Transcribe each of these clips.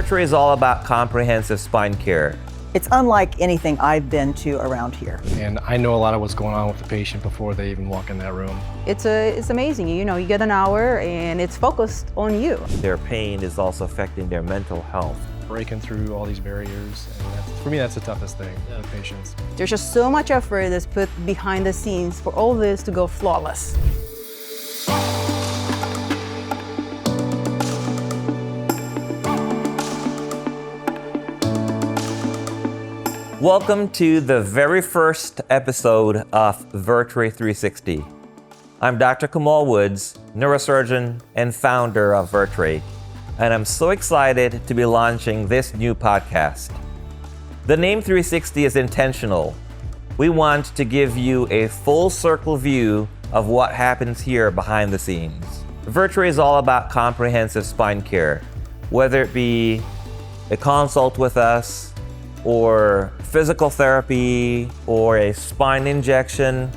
Vertrae is all about comprehensive spine care. It's unlike anything I've been to around here. And I know a lot of what's going on with the patient before they even walk in that room. It's amazing. You know, you get an hour and it's focused on you. Their pain is also affecting their mental health. Breaking through all these barriers, and for me, that's the toughest thing with patients. There's just so much effort that's put behind the scenes for all this to go flawless. Welcome to the very first episode of Vertrae 360. I'm Dr. Kamal Woods, neurosurgeon and founder of Vertrae, and I'm so excited to be launching this new podcast. The name 360 is intentional. We want to give you a full circle view of what happens here behind the scenes. Vertrae is all about comprehensive spine care, whether it be a consult with us, or physical therapy, or a spine injection,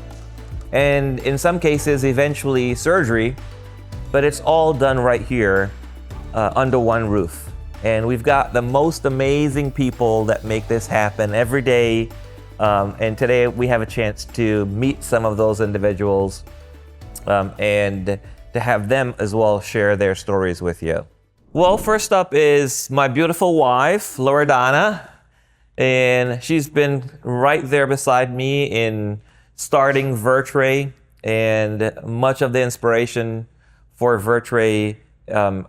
and in some cases, eventually surgery, but it's all done right here under one roof. And we've got the most amazing people that make this happen every day. And today we have a chance to meet some of those individuals and to have them as well share their stories with you. Well, first up is my beautiful wife, Loredana. And she's been right there beside me in starting Vertrae, and much of the inspiration for Vertrae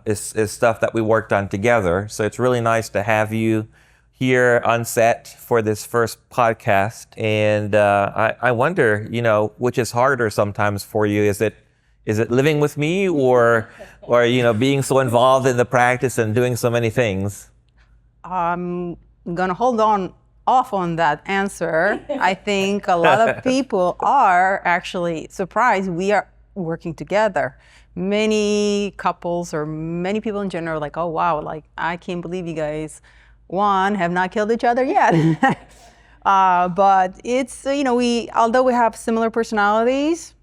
is stuff that we worked on together. So it's really nice to have you here on set for this first podcast. And I wonder, which is harder sometimes for you? Is it living with me or being so involved in the practice and doing so many things? I'm gonna hold off on that answer. I think a lot of people are actually surprised we are working together. Many couples or many people in general are like, oh wow, like I can't believe you guys, one, have not killed each other yet. But it's, although we have similar personalities,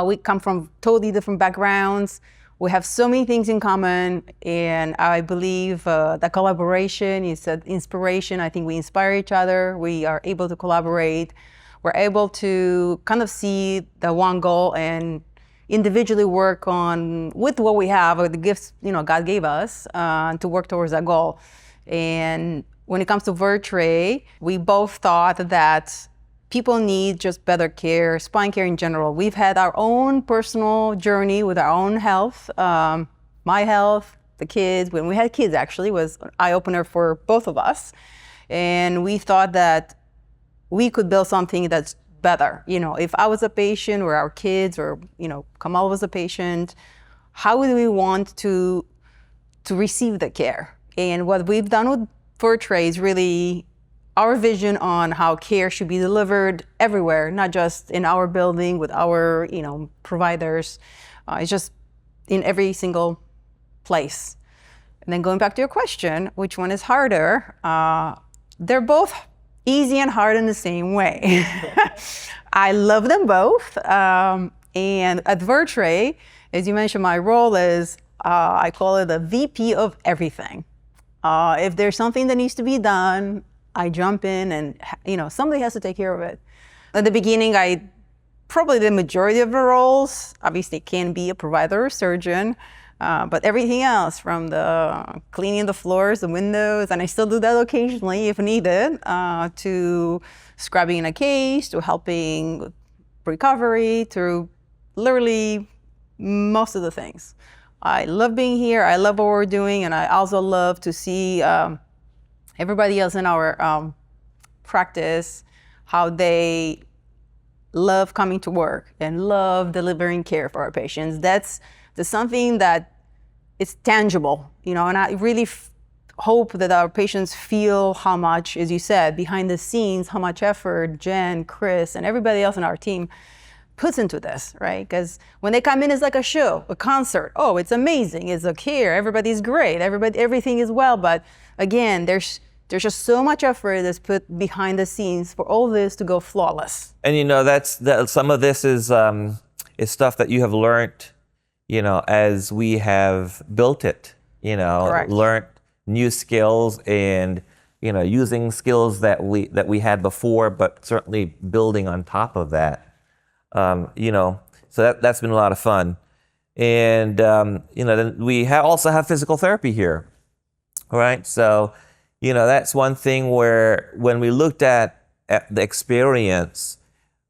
we come from totally different backgrounds. We have so many things in common, and I believe the collaboration is an inspiration. I think we inspire each other. We are able to collaborate. We're able to kind of see the one goal and individually work on with what we have, or the gifts God gave us, to work towards that goal. And when it comes to Vertrae, we both thought that people need just better care, spine care in general. We've had our own personal journey with our own health. My health, the kids, when we had kids actually, was an eye-opener for both of us. And we thought that we could build something that's better. If I was a patient, or our kids, or Kamal was a patient, how would we want to receive the care? And what we've done with Vertrae is really our vision on how care should be delivered everywhere, not just in our building with our, providers. It's just in every single place. And then going back to your question, which one is harder? They're both easy and hard in the same way. I love them both. And at Vertrae, as you mentioned, my role is, I call it the VP of everything. If there's something that needs to be done, I jump in and, somebody has to take care of it. At the beginning, probably the majority of the roles, obviously can be a provider or surgeon, but everything else from the cleaning the floors, the windows, and I still do that occasionally if needed, to scrubbing in a case, to helping with recovery, to literally most of the things. I love being here, I love what we're doing, and I also love to see everybody else in our practice, how they love coming to work and love delivering care for our patients. That's something that is tangible, and I really hope that our patients feel how much, as you said, behind the scenes, how much effort Jen, Chris, and everybody else in our team puts into this, right? Because when they come in, it's like a show, a concert. Oh, it's amazing, it's a care, everybody's great, everything is well, but again, there's just so much effort that's put behind the scenes for all this to go flawless. And that some of this is stuff that you have learned, as we have built it. Correct. Learned new skills and using skills that we had before, but certainly building on top of that. So that's been a lot of fun. And then we also have physical therapy here, right? So that's one thing where when we looked at the experience,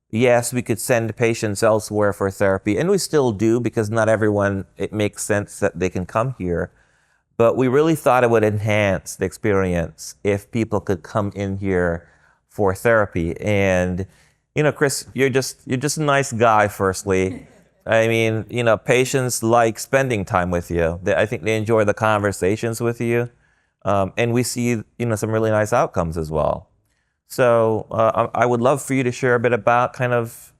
yes, we could send patients elsewhere for therapy, and we still do, because not everyone, it makes sense that they can come here. But we really thought it would enhance the experience if people could come in here for therapy. And Chris, you're just a nice guy, firstly. I mean, patients like spending time with you. I think they enjoy the conversations with you. And we see, some really nice outcomes as well. So I would love for you to share a bit about kind of,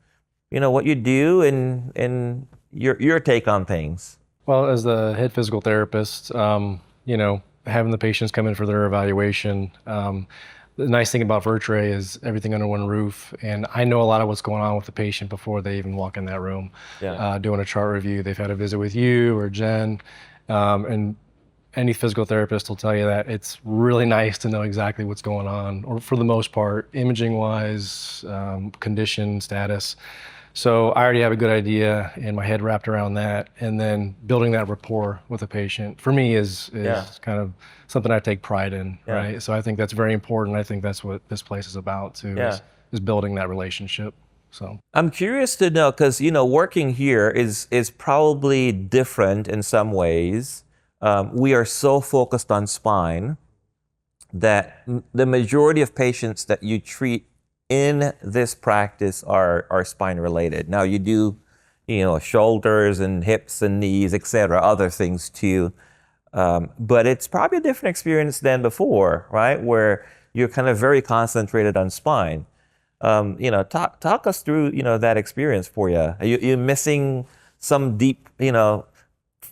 what you do and your take on things. Well, as the head physical therapist, having the patients come in for their evaluation, the nice thing about Vertrae is everything under one roof, and I know a lot of what's going on with the patient before they even walk in that room. Doing a chart review, they've had a visit with you or Jen, and any physical therapist will tell you that it's really nice to know exactly what's going on, or for the most part, imaging-wise, condition, status. So I already have a good idea in my head wrapped around that, and then building that rapport with the patient for me is kind of something I take pride in, right? So I think that's very important. I think that's what this place is about too, is building that relationship. So I'm curious to know, because working here is probably different in some ways. We are so focused on spine that the majority of patients that you treat in this practice are spine related. Now you do, shoulders and hips and knees, etc., other things too. But it's probably a different experience than before, right? Where you're kind of very concentrated on spine. Talk us through, that experience for you. Are you missing some deep,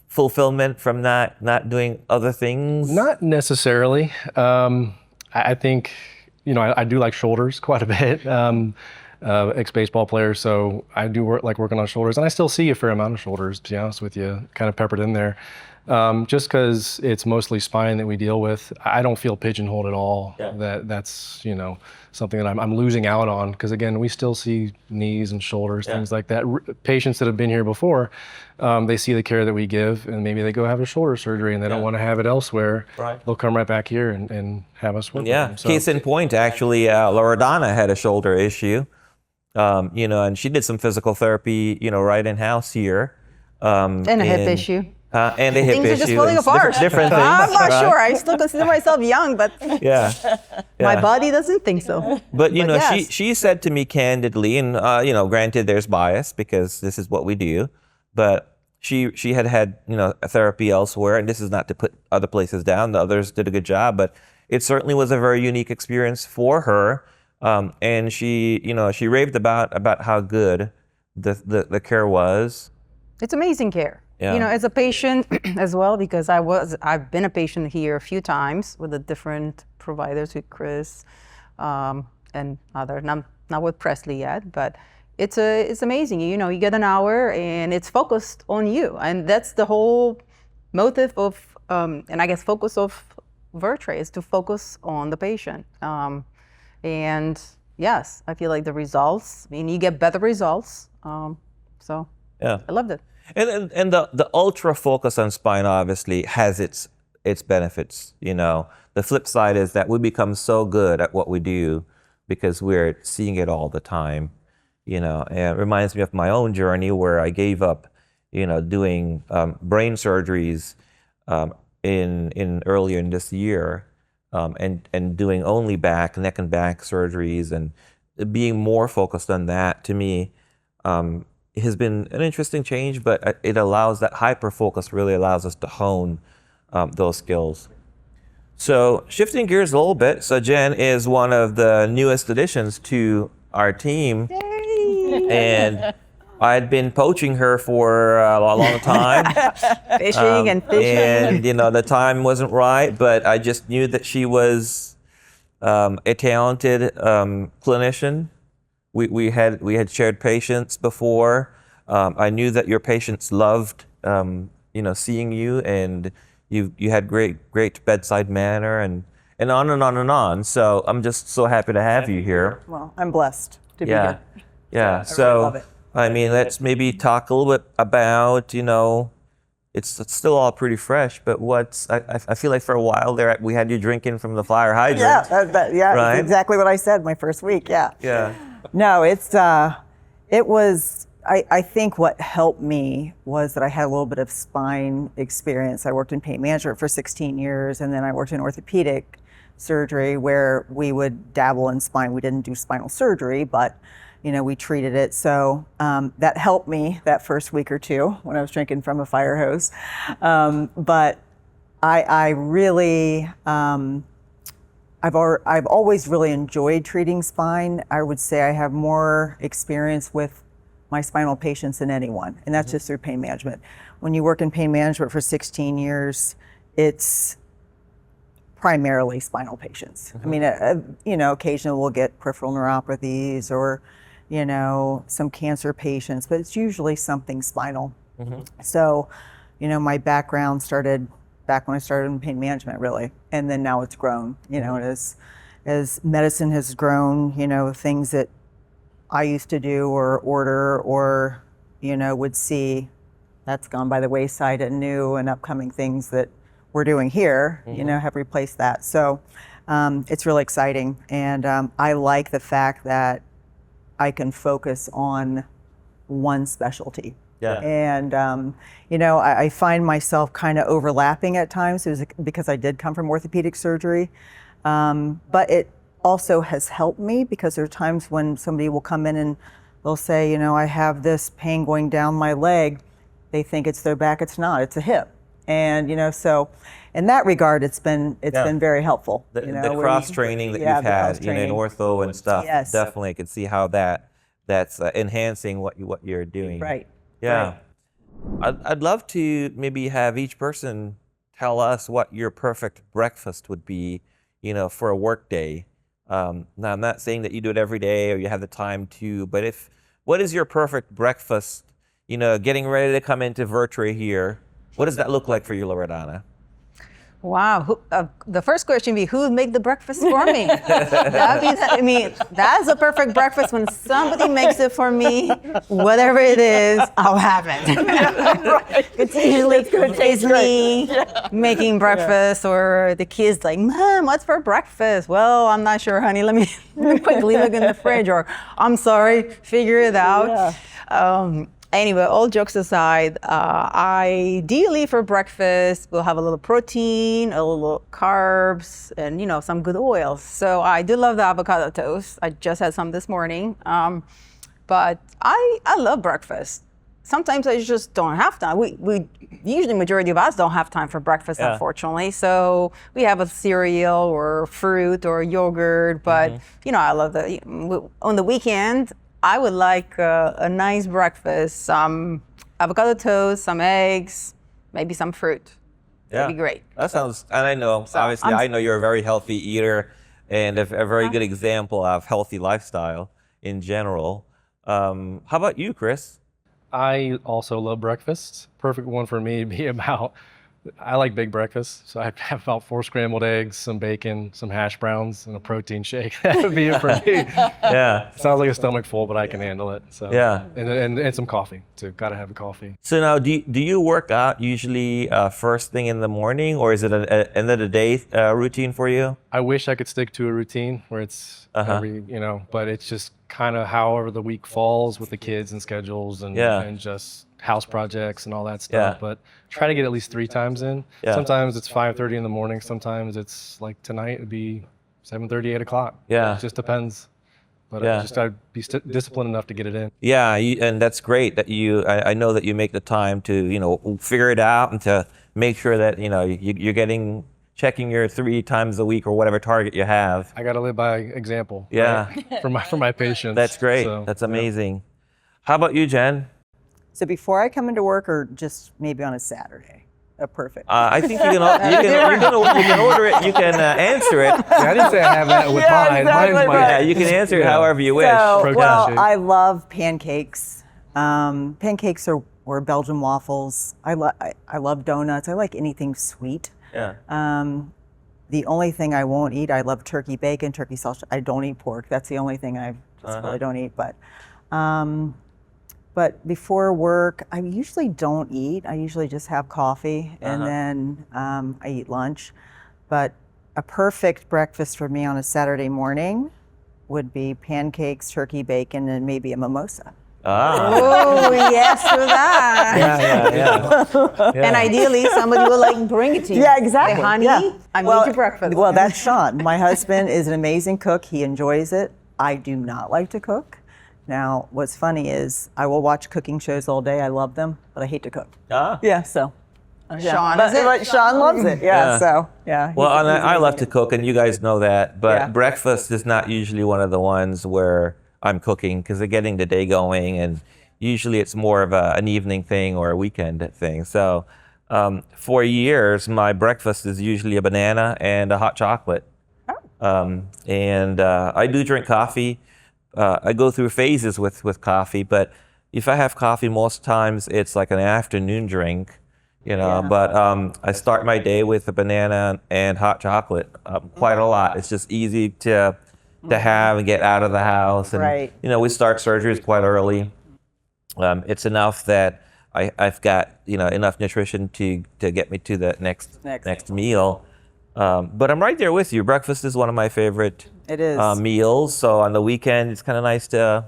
fulfillment from not doing other things? Not necessarily. I think, I do like shoulders quite a bit. Ex-baseball player, so I do working on shoulders, and I still see a fair amount of shoulders, to be honest with you, kind of peppered in there. Just because it's mostly spine that we deal with, I don't feel pigeonholed at all. That's something that I'm losing out on, because again, we still see knees and shoulders, things like that. Patients that have been here before, they see the care that we give, and maybe they go have a shoulder surgery and they don't want to have it elsewhere. They'll come right back here and have us work with them. So, case in point, actually, Loredana had a shoulder issue, and she did some physical therapy, right in-house here. And a hip issue. And a hip things issue. Things are just falling apart. Different things. I'm not sure. I still consider myself young, but my body doesn't think so. But she said to me candidly, and granted there's bias because this is what we do, but she had a therapy elsewhere, and this is not to put other places down. The others did a good job, but it certainly was a very unique experience for her. And she raved about how good the care was. It's amazing care. As a patient as well, because I've been a patient here a few times with the different providers, with Chris and other. And I'm not with Presley yet, but it's amazing. You get an hour and it's focused on you, and that's the whole motive of and I guess focus of Vertrae is to focus on the patient. And yes, I feel like the results. You get better results. So I loved it. And the ultra focus on spine obviously has its benefits. The flip side is that we become so good at what we do because we're seeing it all the time. And it reminds me of my own journey where I gave up, doing brain surgeries in earlier in this year, and doing only neck and back surgeries, and being more focused on that to me. Has been an interesting change, but it allows that hyper focus really allows us to hone those skills. So shifting gears a little bit, so Jen is one of the newest additions to our team. Yay! And I'd been poaching her for a long time. Fishing and fishing. And the time wasn't right, but I just knew that she was a talented clinician. We had shared patients before. I knew that your patients loved, seeing you, and you had great bedside manner, and on and on and on. So I'm just so happy to have you here. Well, I'm blessed to be Yeah, here. yeah. really So love it. I mean, let's maybe talk a little bit about, it's still all pretty fresh, but I feel like for a while there we had you drinking from the fire hydrant. Yeah, Right? that's exactly what I said my first week. Yeah. Yeah. No, it was. I think what helped me was that I had a little bit of spine experience. I worked in pain management for 16 years, and then I worked in orthopedic surgery where we would dabble in spine. We didn't do spinal surgery, but we treated it. So that helped me that first week or two when I was drinking from a fire hose. But I really, I've always really enjoyed treating spine. I would say I have more experience with my spinal patients than anyone, and that's just through pain management. When you work in pain management for 16 years, it's primarily spinal patients. I mean, occasionally we'll get peripheral neuropathies or, some cancer patients, but it's usually something spinal. So, my background started back when I started in pain management, really, and then now it's grown. As medicine has grown, things that I used to do or order or, would see, that's gone by the wayside, and new and upcoming things that we're doing here, have replaced that. So it's really exciting. And I like the fact that I can focus on one specialty. Yeah. And, I find myself kind of overlapping at times. It was because I did come from orthopedic surgery. But it also has helped me because there are times when somebody will come in and they'll say, I have this pain going down my leg. They think it's their back. It's not. It's a hip. And, so in that regard, it's been very helpful. The cross training that you've had, in ortho and stuff. Yes. Definitely, I could see how that's enhancing what you're doing. Right. Yeah. Right. I'd love to maybe have each person tell us what your perfect breakfast would be, for a work day. Now, I'm not saying that you do it every day or you have the time to, but what is your perfect breakfast, getting ready to come into Vertrae here? What does that look like for you, Loredana? Wow. The first question would be, who would make the breakfast for me? That's a perfect breakfast when somebody makes it for me. Whatever it is, I'll have it. It's usually me making breakfast, or the kids like, Mom, what's for breakfast? Well, I'm not sure, honey. Let me quickly look in the fridge, or I'm sorry, figure it out. Yeah. Anyway, all jokes aside, ideally for breakfast, we'll have a little protein, a little carbs, and some good oils. So I do love the avocado toast. I just had some this morning. But I love breakfast. Sometimes I just don't have time. We usually, majority of us don't have time for breakfast, unfortunately. So we have a cereal or fruit or yogurt. But I love on the weekend, I would like a nice breakfast, some avocado toast, some eggs, maybe some fruit. That'd be great. That sounds, and I know, obviously, I know you're a very healthy eater and a very good example of healthy lifestyle in general. How about you, Chris? I also love breakfast. Perfect one for me would be I like big breakfast, so I'd have about 4 scrambled eggs, some bacon, some hash browns, and a protein shake. That would be it for me. Yeah. Sounds like a stomach full, but I can handle it. So yeah. And some coffee too. Gotta have a coffee. So now, do you work out usually first thing in the morning, or is it an end of the day routine for you? I wish I could stick to a routine where it's every, but it's just kind of however the week falls with the kids and schedules and just house projects and all that stuff. But try to get at least 3 times in. Sometimes it's 5:30 in the morning. Sometimes it's like tonight it'd be 7:30, 8 o'clock. It just depends. But I just gotta be disciplined enough to get it in. Yeah, and that's great that I know that you make the time to figure it out and to make sure that you're checking your 3 times a week or whatever target you have. I gotta live by example. Yeah, right? for my patients. That's great. So, that's amazing. How about you, Jen? So before I come into work, or just maybe on a Saturday? Perfect. I think you can order it. You can answer it. I didn't say I have that with mine. Exactly. Mine's mine. Yeah, you can answer it however you wish. So, Protein shake. I love pancakes. Pancakes are or Belgian waffles. I love donuts. I like anything sweet. Yeah. The only thing I won't eat, I love turkey bacon, turkey sausage. I don't eat pork. That's the only thing I just really don't eat. But before work, I usually don't eat. I usually just have coffee and then I eat lunch. But a perfect breakfast for me on a Saturday morning would be pancakes, turkey bacon, and maybe a mimosa. Oh, yes to that. Yeah. And ideally, somebody will like bring it to you. Yeah, exactly. Say, honey, Yeah. I made you breakfast. Well, that's Sean. My husband is an amazing cook. He enjoys it. I do not like to cook. Now, what's funny is I will watch cooking shows all day. I love them, but I hate to cook. Yeah, so. Sean, But, is it? but Sean loves it. Yeah, so yeah. Well, and I love to cook, and you guys know that. But Yeah. breakfast is not usually one of the ones where I'm cooking because they're getting the day going, and usually it's more of an evening thing or a weekend thing. So for years, my breakfast is usually a banana and a hot chocolate. And I do drink coffee. I go through phases with coffee, but if I have coffee, most times it's like an afternoon drink. But I start my day with a banana and hot chocolate quite a lot. It's just easy to have and get out of the house. And, Right. we start surgeries quite early. It's enough that I've got, enough nutrition to get me to the next meal. But I'm right there with you. Breakfast is one of my favorite It is. meals. So on the weekend, it's kind of nice to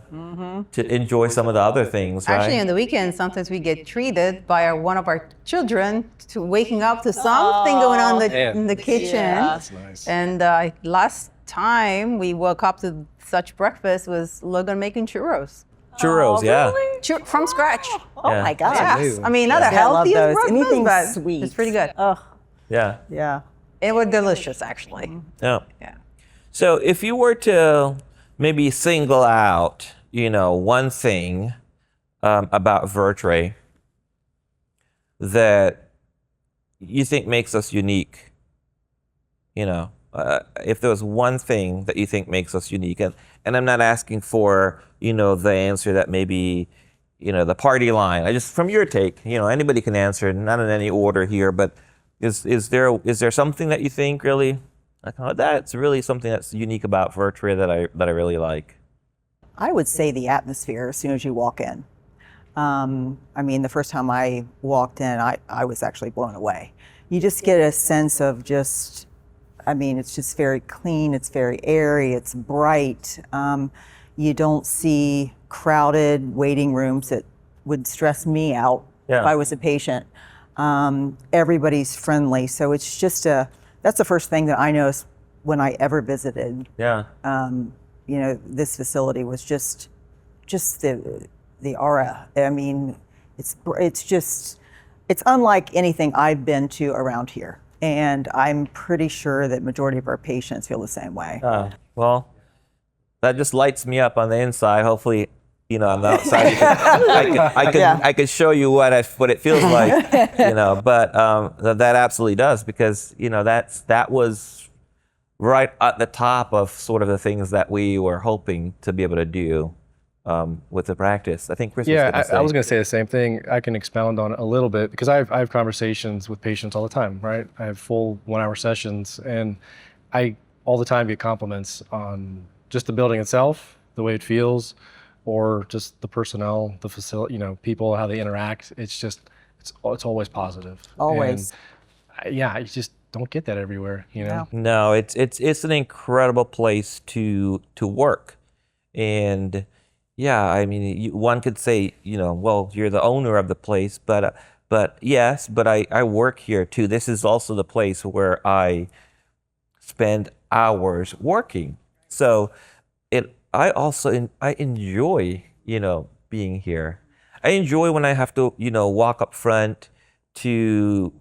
enjoy some of the other things, right? Actually, on the weekend, sometimes we get treated by one of our children to waking up to something going on in the kitchen. That's nice. And last time we woke up to such breakfast was Logan making churros. Churros, yeah. From scratch. Oh Yeah. my gosh. Yes. amazing. I mean, not the Yeah, I love healthiest those. breakfast, Anything but sweet. it's pretty good. Oh, Yeah. yeah. It was delicious, actually. Yeah. Yeah. So if you were to maybe single out, one thing about Vertrae that you think makes us unique, if there was one thing that you think makes us unique, and I'm not asking for, the answer that maybe, the party line. I just, from your take, anybody can answer, not in any order here, but is there something that you think really, like, oh, that's really something that's unique about Vertrae that I really like? I would say the atmosphere as soon as you walk in. I mean, the first time I walked in, I was actually blown away. You just get a sense of it's just very clean, it's very airy, it's bright. You don't see crowded waiting rooms that would stress me out Yeah. if I was a patient. Everybody's friendly, so it's just that's the first thing that I noticed when I ever visited. Yeah. This facility was just the aura. I mean, it's unlike anything I've been to around here, and I'm pretty sure that majority of our patients feel the same way. Well, that just lights me up on the inside. Hopefully, on the outside, I could show you what it feels like, But that absolutely does, because that was right at the top of sort of the things that we were hoping to be able to do with the practice. I think Chris was gonna say. I was going to say the same thing. I can expound on it a little bit because I have conversations with patients all the time, right? I have full 1-hour sessions, and I all the time get compliments on just the building itself, the way it feels, or just the personnel, the facility, people, how they interact. It's always positive. Always. And, you just don't get that everywhere, No, it's an incredible place to work, and yeah, I mean, one could say, well, you're the owner of the place, but yes, but I work here too. This is also the place where I spend hours working, so I enjoy, being here. I enjoy when I have to, walk up front to,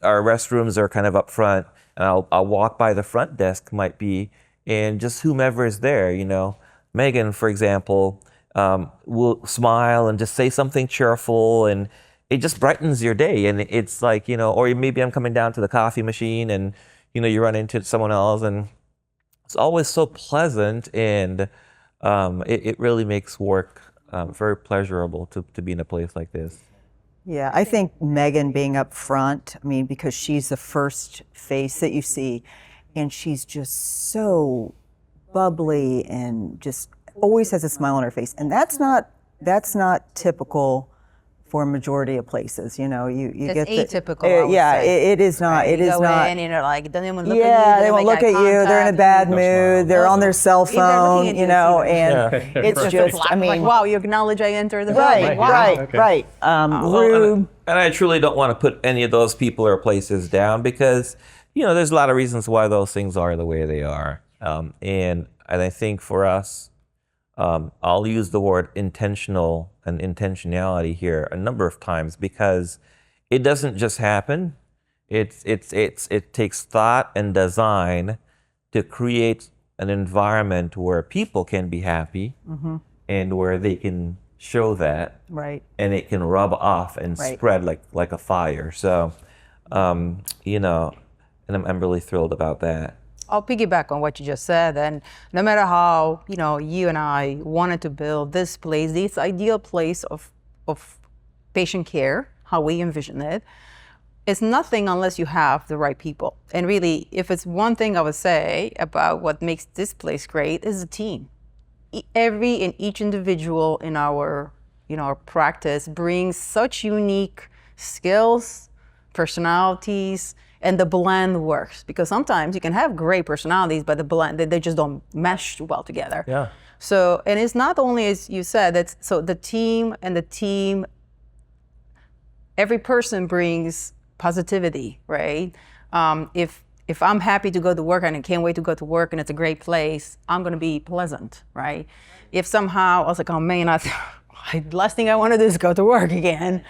our restrooms are kind of up front, and I'll walk by the front desk, might be, and just whomever is there, Megan, for example, will smile and just say something cheerful, and it just brightens your day. And it's like, or maybe I'm coming down to the coffee machine, and, you run into someone else, and it's always so pleasant, and it really makes work very pleasurable to be in a place like this. Yeah, I think Megan being up front, I mean, because she's the first face that you see, and she's just so bubbly and just always has a smile on her face. And that's not typical for a majority of places. You know, you It's get atypical. I would yeah, say. it is not. It You is go not. in and you're like, don't even look Yeah, at you. they won't make look eye at you. They're in a contact. bad No mood. smile. They're on their cell If they're looking phone, at you you, know, it's and Yeah. it's just, I mean, like, wow, you acknowledge I entered the right, building. Wow. right, Okay. right. Well, Rude. and I truly don't want to put any of those people or places down because, there's a lot of reasons why those things are the way they are. And I think for us, I'll use the word intentional and intentionality here a number of times because it doesn't just happen. It takes thought and design to create an environment where people can be happy and where they can show that, Right. and it can rub off and Right. spread like a fire. So, and I'm really thrilled about that. I'll piggyback on what you just said. And no matter how, you and I wanted to build this place, this ideal place of patient care, how we envision it, it's nothing unless you have the right people. And really, if it's one thing I would say about what makes this place great is the team. Every and each individual in our practice brings such unique skills, personalities, and the blend works because sometimes you can have great personalities, but the blend they just don't mesh well together. Yeah. So, and it's not only as you said, so the team, every person brings positivity, right? If I'm happy to go to work and I can't wait to go to work and it's a great place, I'm gonna be pleasant, right? If somehow I was like, oh man, last thing I want to do is go to work again.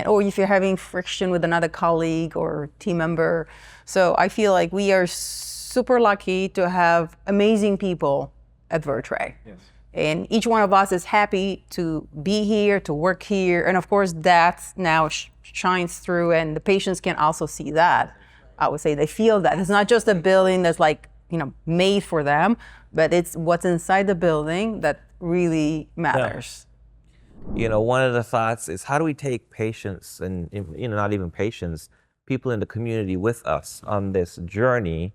Or if you're having friction with another colleague or team member. So I feel like we are super lucky to have amazing people at Vertrae. Yes. And each one of us is happy to be here, to work here. And of course, that now shines through and the patients can also see that. I would say they feel that. It's not just a building that's made for them, but it's what's inside the building that really matters. One of the thoughts is how do we take patients and, not even patients, people in the community with us on this journey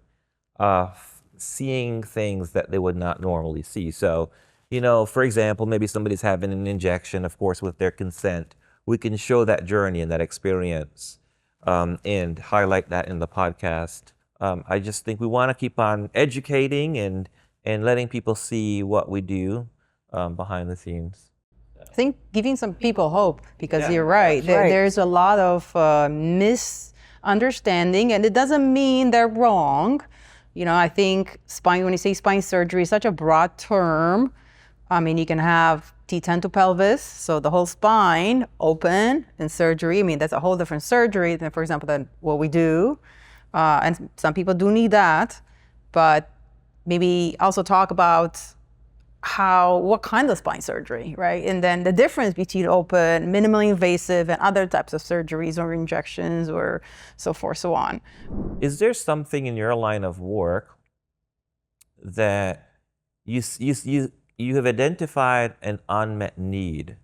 of seeing things that they would not normally see. So, for example, maybe somebody's having an injection, of course, with their consent. We can show that journey and that experience and highlight that in the podcast. I just think we want to keep on educating and letting people see what we do behind the scenes. I think giving some people hope, because Yeah, you're right. right. There's a lot of misunderstanding, and it doesn't mean they're wrong. I think when you say spine surgery, is such a broad term. I mean, you can have T10 to pelvis, so the whole spine open in surgery. I mean, that's a whole different surgery than, for example, than what we do. And some people do need that, but maybe also talk about what kind of spine surgery, right? And then the difference between open, minimally invasive, and other types of surgeries or injections or so forth, so on. Is there something in your line of work that you have identified an unmet need?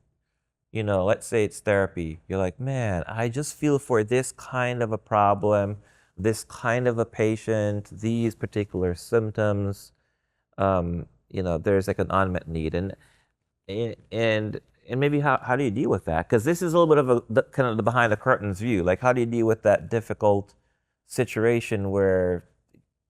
Let's say it's therapy. You're like, man, I just feel for this kind of a problem, this kind of a patient, these particular symptoms. There's like an unmet need, and maybe how do you deal with that? Because this is a little bit of the kind of the behind the curtains view. Like, how do you deal with that difficult situation where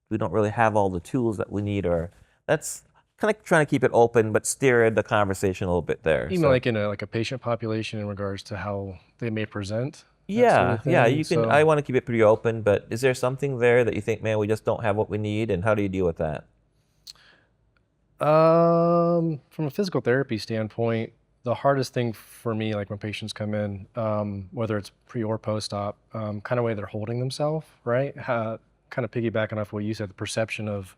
we don't really have all the tools that we need, or that's kind of trying to keep it open but steer the conversation a little bit there. Even So- like in a patient population in regards to how they may present. that Yeah, sort of yeah, thing. you can. So- I want to keep it pretty open, but is there something there that you think, man, we just don't have what we need, and how do you deal with that? From a physical therapy standpoint, the hardest thing for me, like when patients come in, whether it's pre or post-op, kind of way they're holding themselves, right? Kind of piggybacking off what you said, the perception of,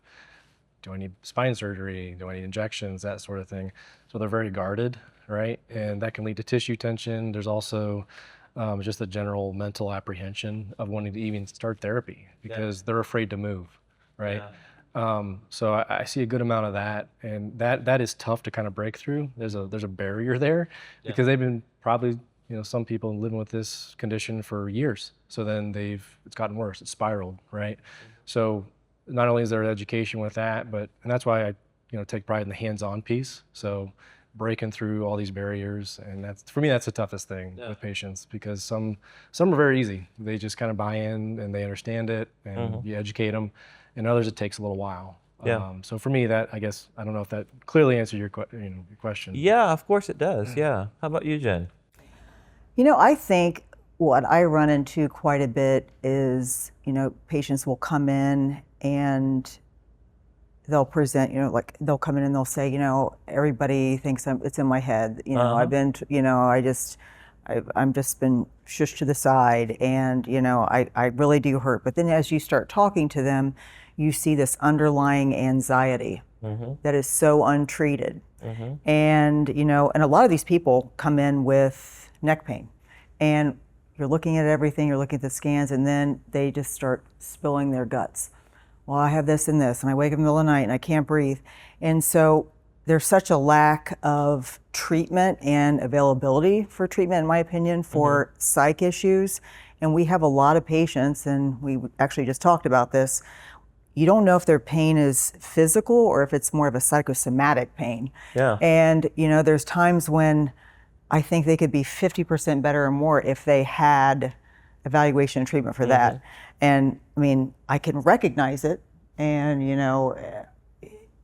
do I need spine surgery? Do I need injections? That sort of thing. So they're very guarded, right? And that can lead to tissue tension. There's also just a general mental apprehension of wanting to even start therapy because they're afraid to move, right? So I see a good amount of that, and that is tough to kind of break through. There's a barrier there because they've been probably, some people living with this condition for years. So then it's gotten worse. It's spiraled, right? So not only is there education with that, and that's why I take pride in the hands-on piece. So breaking through all these barriers, and for me that's the toughest thing with patients, because some are very easy. They just kind of buy in and they understand it, and you educate them, and others it takes a little while. So for me, that, I guess, I don't know if that clearly answered your question. Yeah, of course it does. Yeah. How about you, Jen? I think what I run into quite a bit is, patients will come in and they'll present, they'll come in and they'll say, everybody thinks it's in my head. I've been, I'm just been shushed to the side, and, I really do hurt. But then as you start talking to them, you see this underlying anxiety that is so untreated. And, and a lot of these people come in with neck pain, and you're looking at everything, you're looking at the scans, and then they just start spilling their guts. Well, I have this and this, and I wake up in the middle of the night and I can't breathe. And so there's such a lack of treatment and availability for treatment, in my opinion, for psych issues. And we have a lot of patients, and we actually just talked about this. You don't know if their pain is physical or if it's more of a psychosomatic pain. Yeah. And, there's times when I think they could be 50% better or more if they had evaluation and treatment for that. And I mean, I can recognize it, and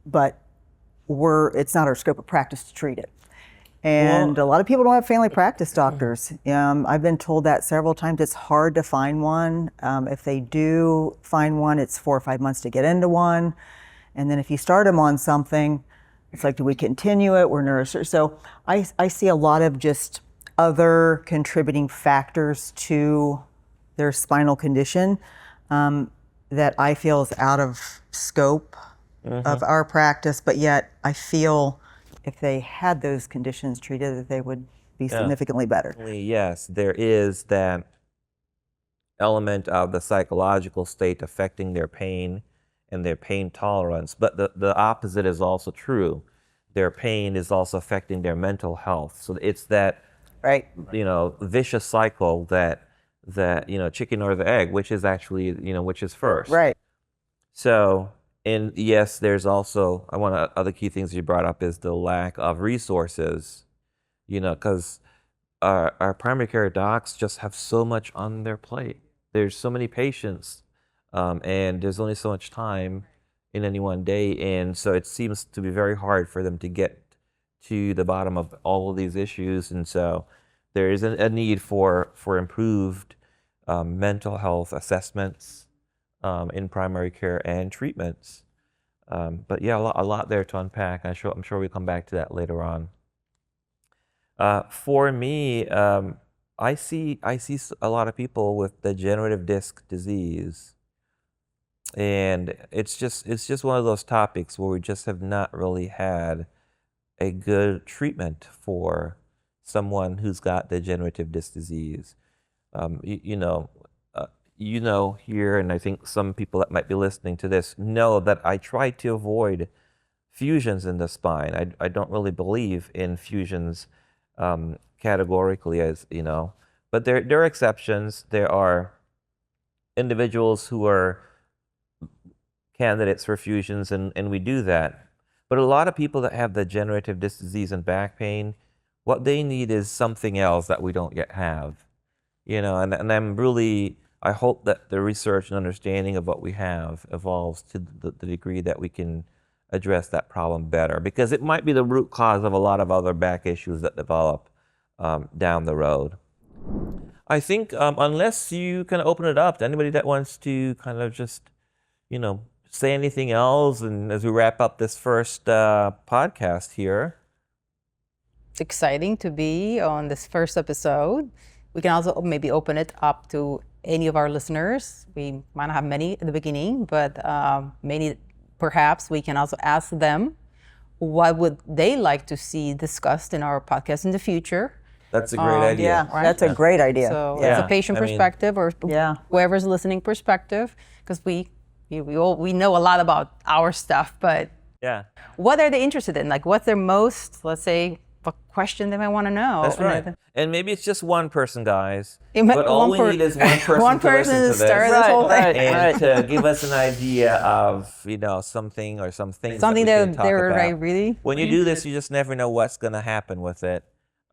but it's not our scope of practice to treat it. And a lot of people don't have family practice doctors. I've been told that several times. It's hard to find one. If they do find one, it's 4 or 5 months to get into one. And then if you start them on something, it's like, do we continue it? We're neurosurgeons. So I see a lot of just other contributing factors to their spinal condition that I feel is out of scope of our practice, but yet I feel if they had those conditions treated, that they would be significantly better. Yes, there is that element of the psychological state affecting their pain and their pain tolerance, but the opposite is also true. Their pain is also affecting their mental health. So it's that vicious cycle that chicken or the egg, which is actually, which is first. Right. So, and yes, there's also, one of the other key things you brought up is the lack of resources, because our primary care docs just have so much on their plate. There's so many patients, and there's only so much time in any one day. And so it seems to be very hard for them to get to the bottom of all of these issues. And so there is a need for improved mental health assessments in primary care and treatments. But yeah, a lot there to unpack. I'm sure we'll come back to that later on. For me, I see a lot of people with degenerative disc disease, and it's just one of those topics where we just have not really had a good treatment for someone who's got degenerative disc disease. Here, and I think some people that might be listening to this know that I try to avoid fusions in the spine. I don't really believe in fusions categorically, as but there are exceptions. There are individuals who are candidates for fusions, and we do that. But a lot of people that have degenerative disc disease and back pain, what they need is something else that we don't yet have, and I hope that the research and understanding of what we have evolves to the degree that we can address that problem better, because it might be the root cause of a lot of other back issues that develop down the road. I think unless you can open it up to anybody that wants to kind of just, say anything else, and as we wrap up this first podcast here. It's exciting to be on this first episode. We can also maybe open it up to any of our listeners. We might not have many at the beginning, but many, perhaps we can also ask them what would they like to see discussed in our podcast in the future. That's a great idea. Yeah, right? That's a great idea. So yeah. it's a patient perspective or whoever's listening perspective, because we we know a lot about our stuff, but Yeah. what are they interested in? Like, what's their most, let's say, a question they might want to know? That's right. And maybe it's just one person, guys. It might- But all we need is one person one to person listen to to this. start this whole thing. And to give us an idea of, something or some things Something that we that can talk they're about. like really. When you do this, you just never know what's going to happen with it.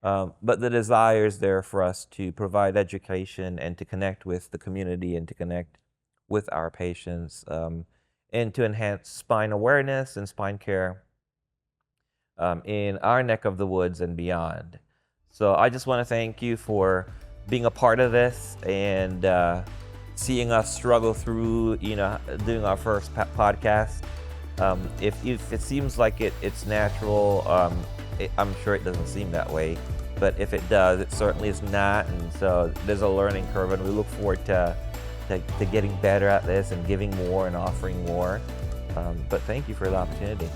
But the desire is there for us to provide education and to connect with the community and to connect with our patients and to enhance spine awareness and spine care in our neck of the woods and beyond. So I just want to thank you for being a part of this and seeing us struggle through, doing our first podcast. If it seems like it's natural, I'm sure it doesn't seem that way. But if it does, it certainly is not. And so there's a learning curve, and we look forward to getting better at this and giving more and offering more. But thank you for the opportunity.